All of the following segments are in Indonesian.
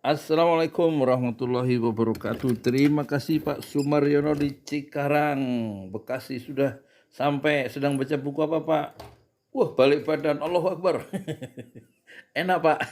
Assalamualaikum warahmatullahi wabarakatuh. Terima kasih Pak Sumaryono di Cikarang, Bekasi sudah sampai. Sedang baca buku apa Pak? Wah, balik badan, Allahu Akbar. Enak Pak.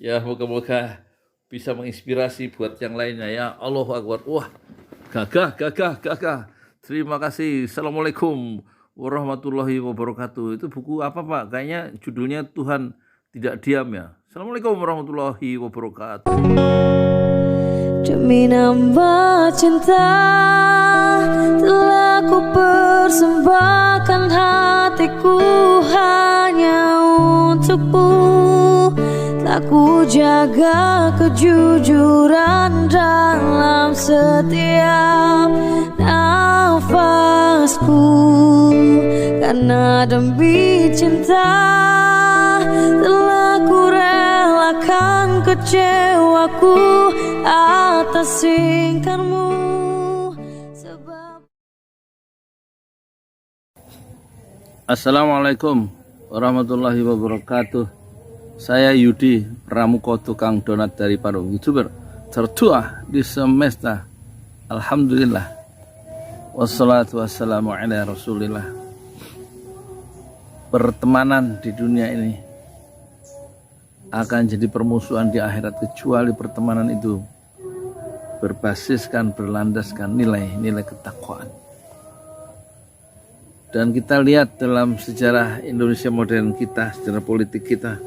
Ya moga-moga bisa menginspirasi buat yang lainnya ya. Allahu Akbar. Wah, gagah. Terima kasih. Assalamualaikum warahmatullahi wabarakatuh. Itu buku apa Pak? Kayaknya judulnya Tuhan Tidak Diam ya. Assalamualaikum warahmatullahi wabarakatuh. Demi nambah cinta telah ku persembahkan hatiku hanya untukmu. Tak ku jaga kejujuran dalam setiap nafasku, karena demi cinta telah ku relakan kecewaku atas singkarmu. Assalamualaikum warahmatullahi wabarakatuh. Saya Yudi Pramuko, tukang donat dari Parung, YouTuber tertua di semesta. Alhamdulillah. Wassalatu wassalamu ala rasulillah. Pertemanan di dunia ini akan jadi permusuhan di akhirat, kecuali pertemanan itu berbasiskan, berlandaskan nilai-nilai ketakwaan. Dan kita lihat dalam sejarah Indonesia modern kita, sejarah politik kita,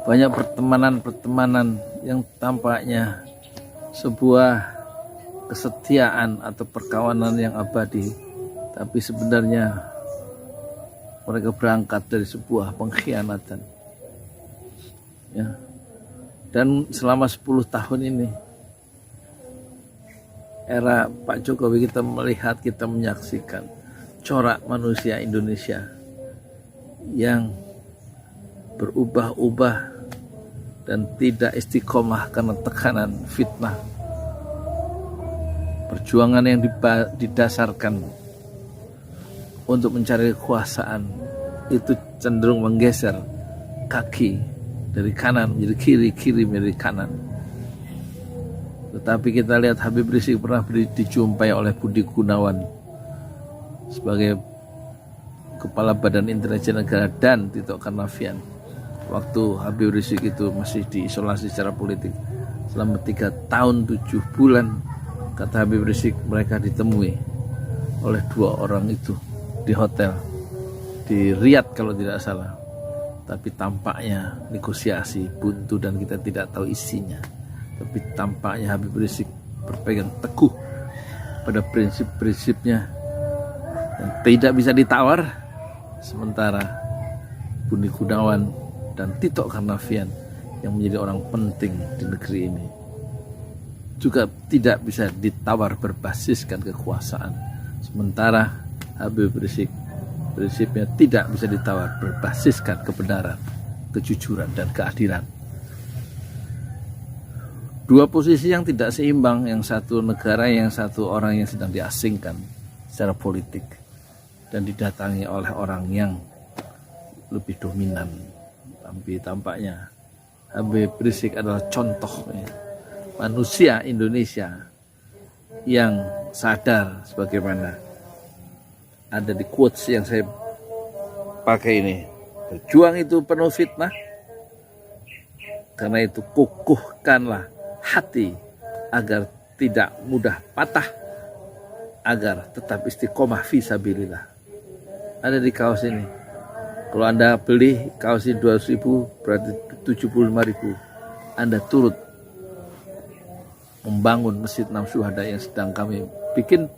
banyak pertemanan-pertemanan yang tampaknya sebuah kesetiaan atau perkawanan yang abadi, tapi sebenarnya mereka berangkat dari sebuah pengkhianatan. Ya. Dan selama 10 tahun ini, era Pak Jokowi, kita melihat, kita menyaksikan corak manusia Indonesia yang berubah-ubah dan tidak istiqomah karena tekanan fitnah. Perjuangan yang didasarkan untuk mencari kekuasaan itu cenderung menggeser kaki dari kanan menjadi kiri, kiri menjadi kanan. Tetapi kita lihat Habib Rizik pernah dijumpai oleh Budi Gunawan sebagai Kepala Badan Intelijen Negara dan Tito Karnavian. Waktu Habib Rizik itu masih diisolasi secara politik selama 3 tahun 7 bulan, kata Habib Rizik, mereka ditemui oleh 2 orang itu di hotel di Riyadh kalau tidak salah. Tapi tampaknya negosiasi buntu dan kita tidak tahu isinya. Tapi tampaknya Habib Rizik berpegang teguh pada prinsip-prinsipnya yang tidak bisa ditawar, sementara Budi Gunawan dan Tito Karnavian yang menjadi orang penting di negeri ini juga tidak bisa ditawar berbasiskan kekuasaan, sementara Habib Rizik prinsipnya tidak bisa ditawar berbasiskan kebenaran, kejujuran, dan keadilan. Dua posisi yang tidak seimbang, yang satu negara, yang satu orang yang sedang diasingkan secara politik dan didatangi oleh orang yang lebih dominan. Tapi tampaknya Habib Rizik adalah contoh manusia Indonesia yang sadar, sebagaimana ada di quotes yang saya pakai ini. Berjuang itu penuh fitnah, karena itu kukuhkanlah hati agar tidak mudah patah, agar tetap istiqomah fi sabilillah. Ada di kaos ini. Kalau Anda beli kaos ini 200.000, berarti 75.000. Anda turut membangun Masjid 6 Syuhada yang sedang kami bikin,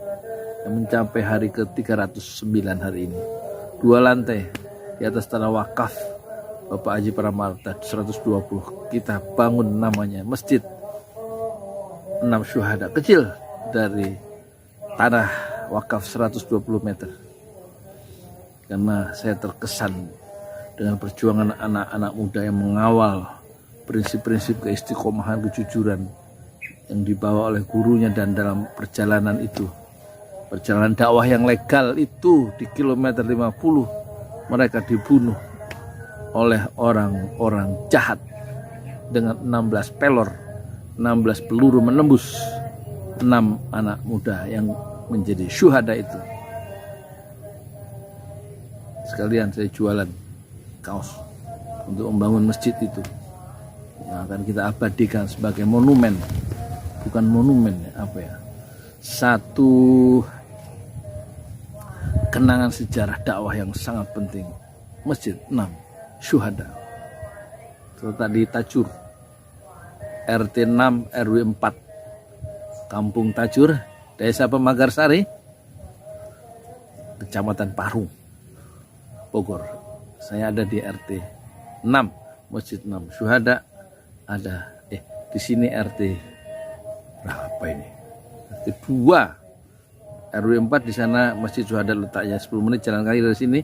yang mencapai hari ke-309 hari ini. 2 lantai di atas tanah wakaf Bapak Haji Pramarta 120. Kita bangun namanya Masjid 6 Syuhada, kecil dari tanah wakaf 120 meter. Karena saya terkesan dengan perjuangan anak-anak muda yang mengawal prinsip-prinsip keistiqomahan, kejujuran yang dibawa oleh gurunya, dan dalam perjalanan itu, perjalanan dakwah yang legal itu, di kilometer 50 mereka dibunuh oleh orang-orang jahat dengan 16 pelor, 16 peluru menembus 6 anak muda yang menjadi syuhada itu. Sekalian saya jualan kaos untuk membangun masjid itu yang akan kita abadikan sebagai monumen, bukan monumen satu kenangan sejarah dakwah yang sangat penting. Masjid 6 syuhada terletak di Tajur, RT 6 RW 4, Kampung Tajur, Desa Pemagarsari, Kecamatan Parung, Bogor. Saya ada di RT 6, Masjid 6 syuhada. Ada di sini RT berapa ini? RT 2 RW 4, di sana Masjid Syuhada letaknya 10 menit jalan kaki dari sini.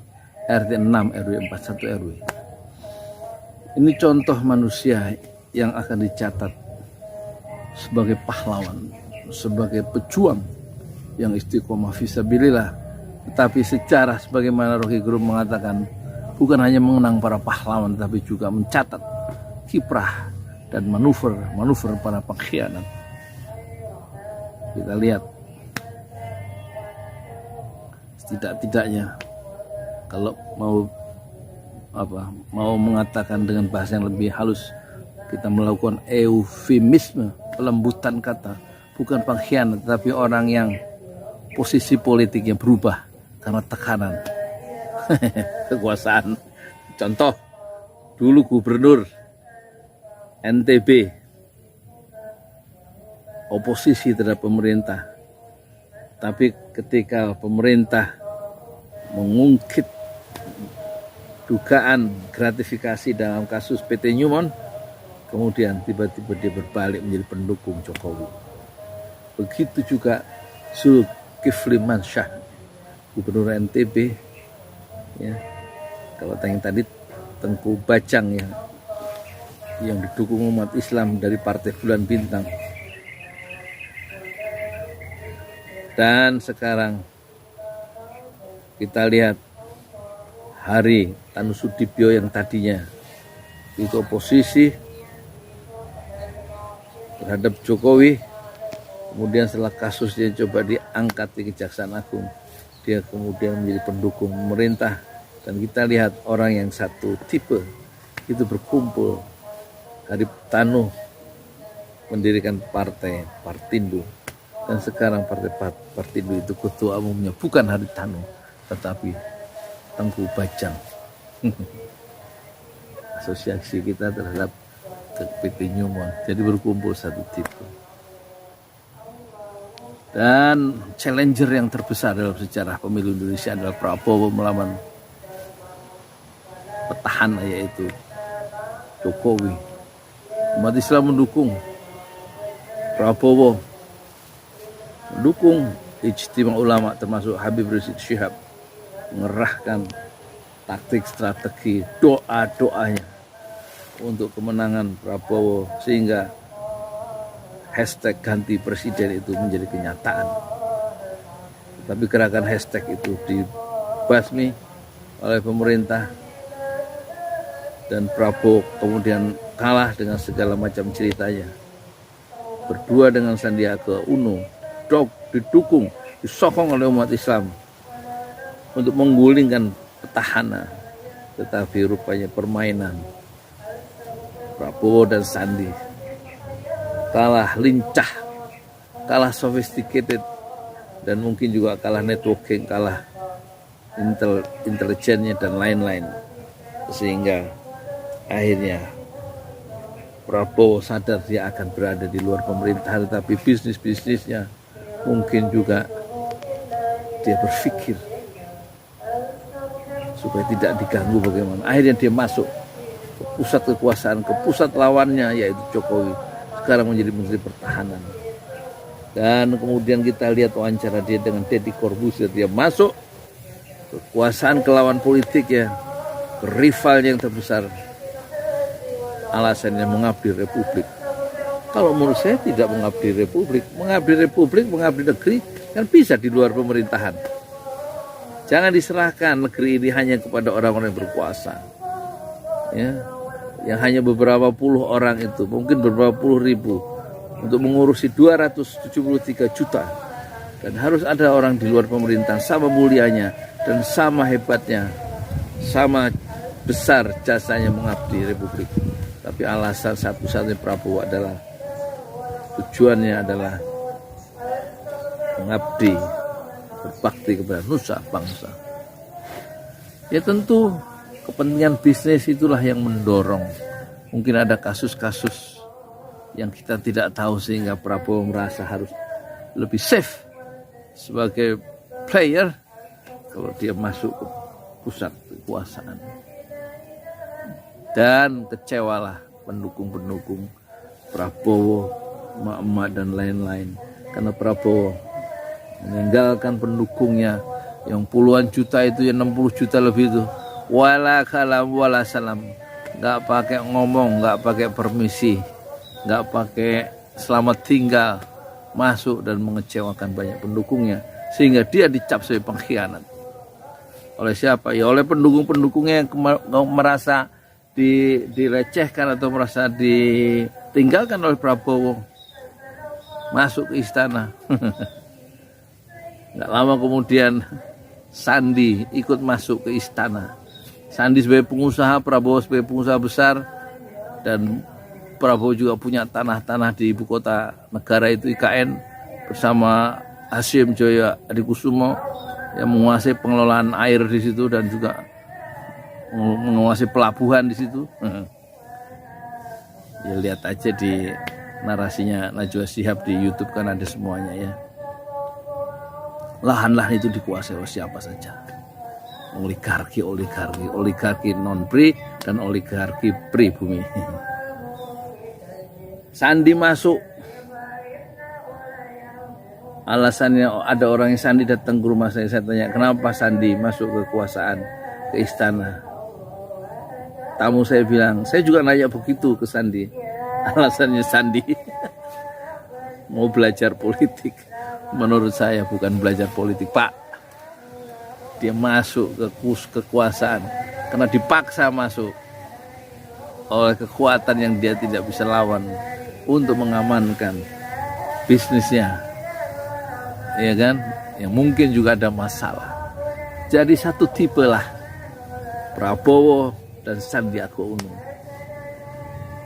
RT 6 RW 4, 1 RW. Ini contoh manusia yang akan dicatat sebagai pahlawan, sebagai pejuang yang istiqomah fisabilillah. Tetapi sejarah sebagaimana Rocky Gerung mengatakan, bukan hanya mengenang para pahlawan, tapi juga mencatat kiprah dan manuver para pengkhianat. Kita lihat setidak-tidaknya kalau mau mengatakan dengan bahasa yang lebih halus, kita melakukan eufemisme, pelembutan kata, bukan pengkhianat, tapi orang yang posisi politiknya berubah karena tekanan kekuasaan. Contoh, dulu gubernur NTB oposisi terhadap pemerintah, tapi ketika pemerintah mengungkit dugaan gratifikasi dalam kasus PT Newmont, kemudian tiba-tiba dia berbalik menjadi pendukung Jokowi. Begitu juga Zulkifli Mansyah, gubernur NTB, ya. Kalau yang tadi Tengku Bajang yang didukung umat Islam dari Partai Bulan Bintang. Dan sekarang kita lihat Hari Tanusudibyo yang tadinya itu oposisi terhadap Jokowi, kemudian setelah kasusnya coba diangkat di Kejaksaan Agung, dia kemudian menjadi pendukung pemerintah. Dan kita lihat orang yang satu tipe itu berkumpul. Hari Tanu mendirikan partai Partindo, dan sekarang partai Partindo itu ketua umumnya bukan Hari Tanu, tetapi Tengku Bajang. Asosiasi kita terhadap PT Newmont, jadi berkumpul satu tipe. Dan challenger yang terbesar dalam sejarah pemilu Indonesia adalah Prabowo melawan petahana yaitu Jokowi. Umat Islam mendukung Prabowo, mendukung ijtima ulama termasuk Habib Rizik Syihab, mengerahkan taktik strategi doa-doanya untuk kemenangan Prabowo, sehingga hashtag ganti presiden itu menjadi kenyataan. Tapi gerakan hashtag itu dibasmi oleh pemerintah, dan Prabowo kemudian kalah dengan segala macam ceritanya. Berdua dengan Sandiaga Uno, didukung, disokong oleh umat Islam untuk menggulingkan petahana. Tetapi rupanya permainan Prabowo dan Sandi kalah lincah, kalah sophisticated, dan mungkin juga kalah networking, kalah intelijennya dan lain-lain. Sehingga akhirnya Prabowo sadar dia akan berada di luar pemerintahan, tetapi bisnisnya mungkin juga dia berpikir supaya tidak diganggu bagaimana. Akhirnya dia masuk ke pusat kekuasaan, ke pusat lawannya yaitu Jokowi, sekarang menjadi Menteri Pertahanan. Dan kemudian kita lihat wawancara dia dengan Deddy Corbuzier, dia masuk kekuasaan ke lawan politik ya, ke rivalnya yang terbesar. Alasannya mengabdi Republik. Kalau menurut saya tidak mengabdi Republik, mengabdi negeri kan bisa di luar pemerintahan. Jangan diserahkan negeri ini hanya kepada orang-orang yang berkuasa. Ya, yang hanya beberapa puluh orang itu, mungkin beberapa puluh ribu, untuk mengurusi 273 juta. Dan harus ada orang di luar pemerintahan sama mulianya dan sama hebatnya, sama besar jasanya mengabdi Republik. Tapi alasan satu-satunya Prabowo adalah tujuannya adalah mengabdi, berbakti kepada nusa bangsa. Ya tentu kepentingan bisnis itulah yang mendorong. Mungkin ada kasus-kasus yang kita tidak tahu sehingga Prabowo merasa harus lebih safe sebagai player kalau dia masuk ke pusat kekuasaan. Dan kecewalah pendukung-pendukung Prabowo, emak-emak dan lain-lain, karena Prabowo meninggalkan pendukungnya yang puluhan juta itu, yang 60 juta lebih itu, wala kalam wala salam, nggak pakai ngomong, nggak pakai permisi, nggak pakai selamat tinggal, masuk dan mengecewakan banyak pendukungnya, sehingga dia dicap sebagai pengkhianat. Oleh siapa? Ya oleh pendukung-pendukungnya yang merasa direcehkan atau merasa ditinggalkan oleh Prabowo. Masuk ke istana. Nggak lama kemudian Sandi ikut masuk ke istana. Sandi sebagai pengusaha, Prabowo sebagai pengusaha besar, dan Prabowo juga punya tanah-tanah di ibu kota negara itu IKN bersama Hasyim Joyo Adikusumo yang menguasai pengelolaan air di situ dan juga menguasai pelabuhan di situ. Ya lihat aja di narasinya Najwa Shihab di YouTube, kan ada semuanya ya. Lahan-lahan itu dikuasai oleh siapa saja. Oligarki non-pri dan oligarki pribumi. Sandi masuk. Alasannya ada orang yang Sandi datang ke rumah saya tanya, kenapa Sandi masuk ke kekuasaan, ke istana? Tamu saya bilang, saya juga nanya begitu ke Sandi. Alasannya Sandi mau belajar politik. Menurut saya bukan belajar politik, Pak. Dia masuk ke kekuasaan karena dipaksa masuk oleh kekuatan yang dia tidak bisa lawan untuk mengamankan bisnisnya, ya kan? Yang mungkin juga ada masalah. Jadi satu tipe lah Prabowo dan Sandiaga Uno.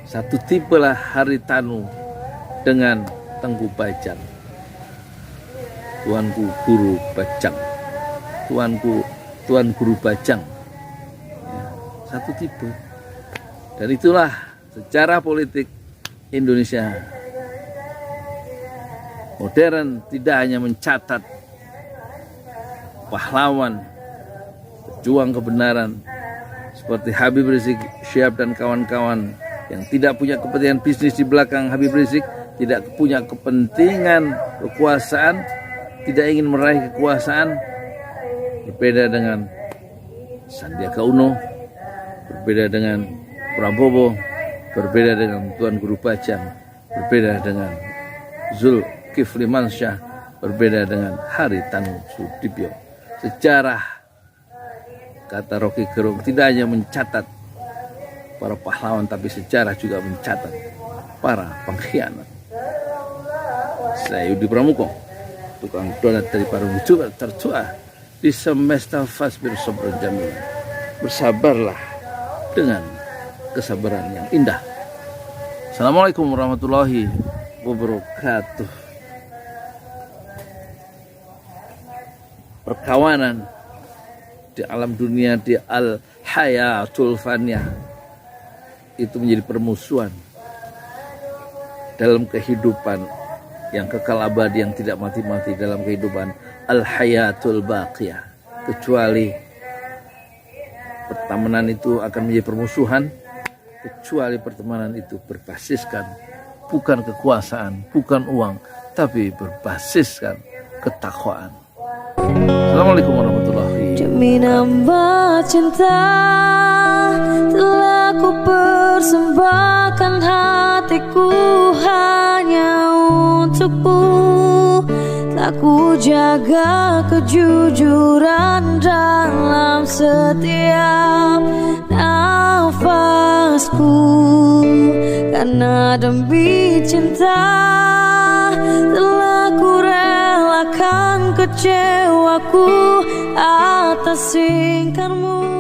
Satu tipe lah Haritanu dengan Tengku Bajang. Tuanku Guru Bajang. Tuan Guru Bajang. Ya, satu tipe. Dan itulah sejarah politik Indonesia modern, tidak hanya mencatat pahlawan pejuang kebenaran seperti Habib Rizik Syihab dan kawan-kawan yang tidak punya kepentingan bisnis di belakang Habib Rizik, tidak punya kepentingan kekuasaan, tidak ingin meraih kekuasaan. Berbeda dengan Sandiaga Uno, berbeda dengan Prabowo, berbeda dengan Tuan Guru Bajang, berbeda dengan Zulkifli Mansyah, berbeda dengan Haritanu Sudibyo. Sejarah, kata Rocky Gerung, tidak hanya mencatat para pahlawan, tapi sejarah juga mencatat para pengkhianat. Saya Yudi Pramuko, tukang donat dari Parung Jual tertua di semesta fasbir sabr jamil. Bersabarlah dengan kesabaran yang indah. Assalamualaikum warahmatullahi wabarakatuh. Perkawanan di alam dunia, di al-hayatul faniyah, itu menjadi permusuhan dalam kehidupan yang kekal abadi, yang tidak mati-mati, dalam kehidupan al-hayatul baqiyah. Kecuali pertemanan itu akan menjadi permusuhan, kecuali pertemanan itu berbasiskan bukan kekuasaan, bukan uang, tapi berbasiskan ketakwaan. Assalamualaikum warahmatullahi wabarakatuh. Demi nambah cinta telah ku persembahkan hatiku hanya untukmu. Tak ku jaga kejujuran dalam setiap nafas. nafasku, karena demi cinta telah ku relakan kecewaku atas ingkarmu.